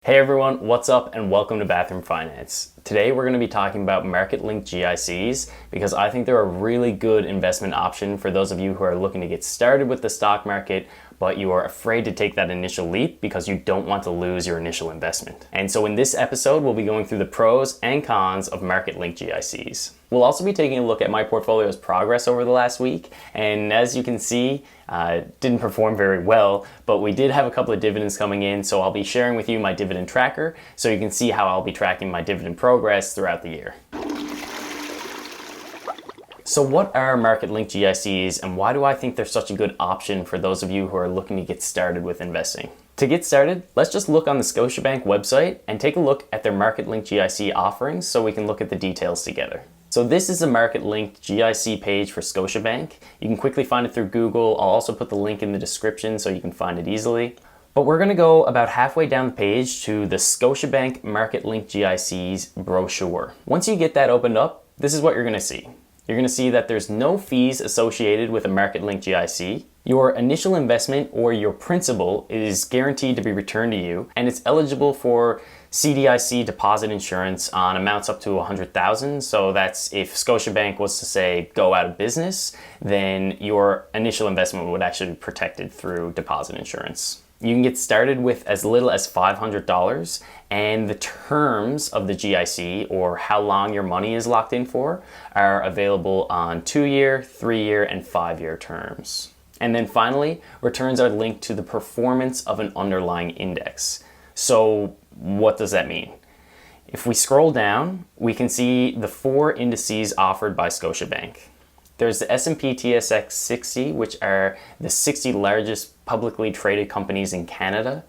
Hey everyone, what's up and welcome to Bathroom Finance. Today we're going to be talking about market-linked GICs because I think they're a really good investment option for those of you who are looking to get started with the stock market, but you are afraid to take that initial leap because you don't want to lose your initial investment. And so in this episode, we'll be going through the pros and cons of market-linked GICs. We'll also be taking a look at my portfolio's progress over the last week, and as you can see, didn't perform very well, but we did have a couple of dividends coming in, so I'll be sharing with you my dividend tracker so you can see how I'll be tracking my dividend progress throughout the year. So what are market-linked GICs and why do I think they're such a good option for those of you who are looking to get started with investing? To get started, let's just look on the Scotiabank website and take a look at their market-linked GIC offerings so we can look at the details together. So this is a market-linked GIC page for Scotiabank. You can quickly find it through Google. I'll also put the link in the description so you can find it easily. But we're going to go about halfway down the page to the Scotiabank Market-Linked GICs brochure. Once you get that opened up, this is what you're going to see. You're going to see that there's no fees associated with a market-linked GIC. Your initial investment or your principal is guaranteed to be returned to you, and it's eligible for CDIC deposit insurance on amounts up to $100,000. So that's if Scotiabank was to say go out of business, then your initial investment would actually be protected through deposit insurance. You can get started with as little as $500, and the terms of the GIC, or how long your money is locked in for, are available on 2-year, 3-year, and 5-year terms. And then finally, returns are linked to the performance of an underlying index. So what does that mean? If we scroll down, we can see the 4 indices offered by Scotiabank. There's the S&P TSX 60, which are the 60 largest publicly traded companies in Canada.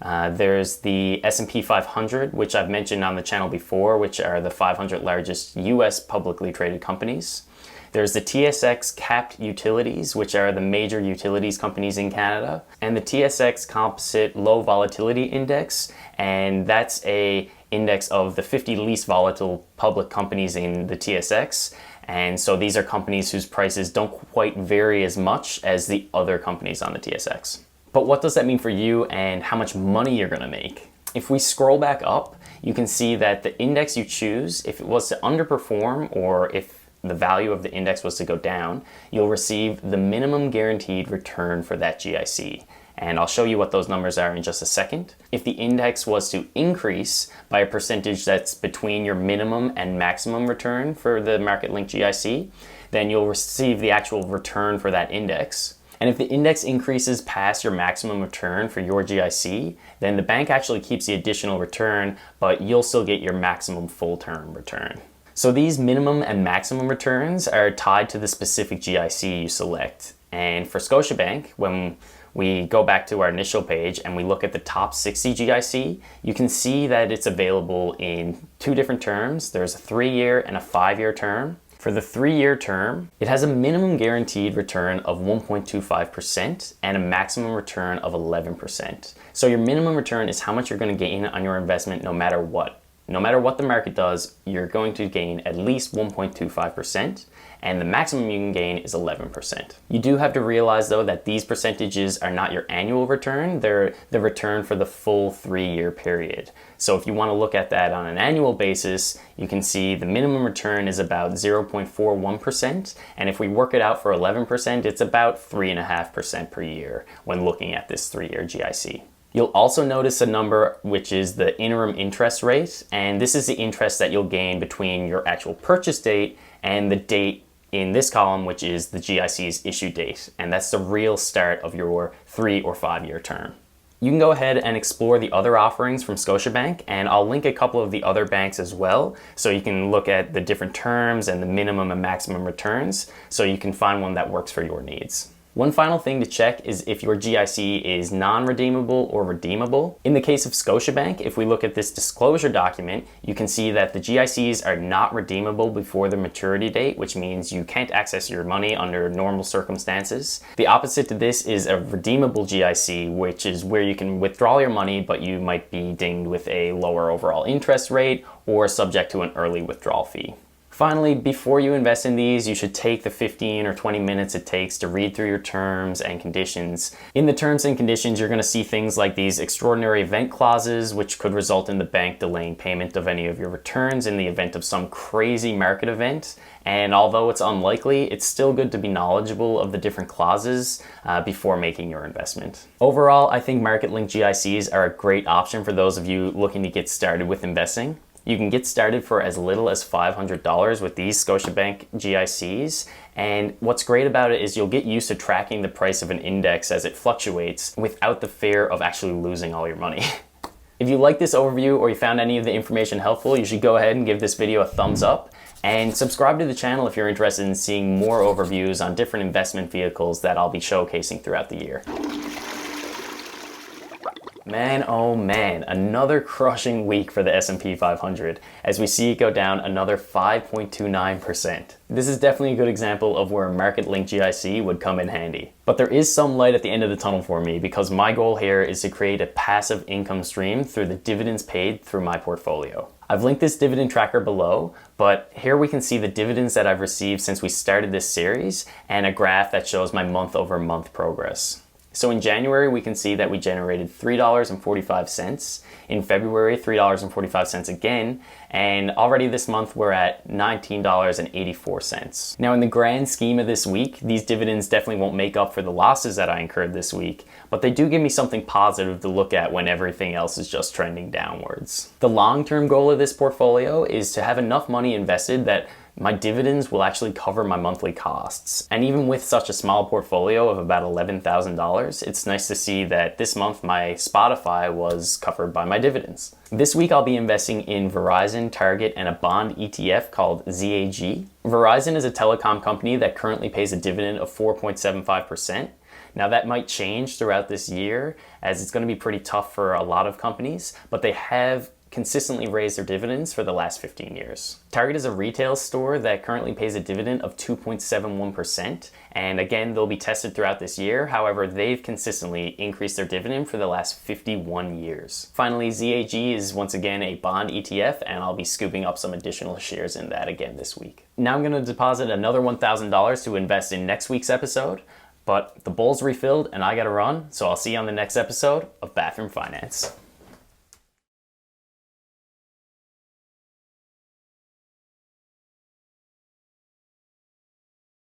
There's the S&P 500, which I've mentioned on the channel before, which are the 500 largest US publicly traded companies. There's the TSX Capped Utilities, which are the major utilities companies in Canada, and the TSX Composite Low Volatility Index, and that's a index of the 50 least volatile public companies in the TSX. And so these are companies whose prices don't quite vary as much as the other companies on the TSX. But what does that mean for you and how much money you're going to make? If we scroll back up, you can see that the index you choose, if it was to underperform or if the value of the index was to go down, you'll receive the minimum guaranteed return for that GIC. And I'll show you what those numbers are in just a second. If the index was to increase by a percentage that's between your minimum and maximum return for the market-linked GIC, then you'll receive the actual return for that index. And if the index increases past your maximum return for your GIC, then the bank actually keeps the additional return, but you'll still get your maximum full-term return. So these minimum and maximum returns are tied to the specific GIC you select. And for Scotiabank, when we go back to our initial page and we look at the top 60 GIC, you can see that it's available in 2 different terms. There's a 3-year and a 5-year term. For the 3-year term, it has a minimum guaranteed return of 1.25% and a maximum return of 11%. So your minimum return is how much you're going to gain on your investment no matter what. No matter what the market does, you're going to gain at least 1.25%, and the maximum you can gain is 11%. You do have to realize though that these percentages are not your annual return, they're the return for the full 3-year period. So if you want to look at that on an annual basis, you can see the minimum return is about 0.41%, and if we work it out for 11%, it's about 3.5% per year when looking at this 3-year GIC. You'll also notice a number which is the interim interest rate, and this is the interest that you'll gain between your actual purchase date and the date in this column, which is the GIC's issue date, and that's the real start of your 3 or 5-year term. You can go ahead and explore the other offerings from Scotiabank, and I'll link a couple of the other banks as well, so you can look at the different terms and the minimum and maximum returns, so you can find one that works for your needs. One final thing to check is if your GIC is non-redeemable or redeemable. In the case of Scotiabank, if we look at this disclosure document, you can see that the GICs are not redeemable before the maturity date, which means you can't access your money under normal circumstances. The opposite to this is a redeemable GIC, which is where you can withdraw your money, but you might be dinged with a lower overall interest rate or subject to an early withdrawal fee. Finally, before you invest in these, you should take the 15 or 20 minutes it takes to read through your terms and conditions. In the terms and conditions, you're going to see things like these extraordinary event clauses, which could result in the bank delaying payment of any of your returns in the event of some crazy market event. And although it's unlikely, it's still good to be knowledgeable of the different clauses before making your investment. Overall, I think market-linked GICs are a great option for those of you looking to get started with investing. You can get started for as little as $500 with these Scotiabank GICs. And what's great about it is you'll get used to tracking the price of an index as it fluctuates without the fear of actually losing all your money. If you like this overview or you found any of the information helpful, you should go ahead and give this video a thumbs up and subscribe to the channel if you're interested in seeing more overviews on different investment vehicles that I'll be showcasing throughout the year. Man, oh man, another crushing week for the S&P 500 as we see it go down another 5.29%. This is definitely a good example of where a market-linked GIC would come in handy. But there is some light at the end of the tunnel for me because my goal here is to create a passive income stream through the dividends paid through my portfolio. I've linked this dividend tracker below, but here we can see the dividends that I've received since we started this series and a graph that shows my month-over-month progress. So in January, we can see that we generated $3.45. In February, $3.45 again. And already this month, we're at $19.84. Now, in the grand scheme of this week, these dividends definitely won't make up for the losses that I incurred this week, but they do give me something positive to look at when everything else is just trending downwards. The long-term goal of this portfolio is to have enough money invested that my dividends will actually cover my monthly costs. And even with such a small portfolio of about $11,000, it's nice to see that this month my Spotify was covered by my dividends. This week I'll be investing in Verizon, Target, and a bond ETF called ZAG. Verizon is a telecom company that currently pays a dividend of 4.75%. Now that might change throughout this year as it's going to be pretty tough for a lot of companies, but they have consistently raised their dividends for the last 15 years. Target is a retail store that currently pays a dividend of 2.71%. And again, they'll be tested throughout this year. However, they've consistently increased their dividend for the last 51 years. Finally, ZAG is once again a bond ETF, and I'll be scooping up some additional shares in that again this week. Now I'm going to deposit another $1,000 to invest in next week's episode, but the bowl's refilled and I gotta run, so I'll see you on the next episode of Bathroom Finance.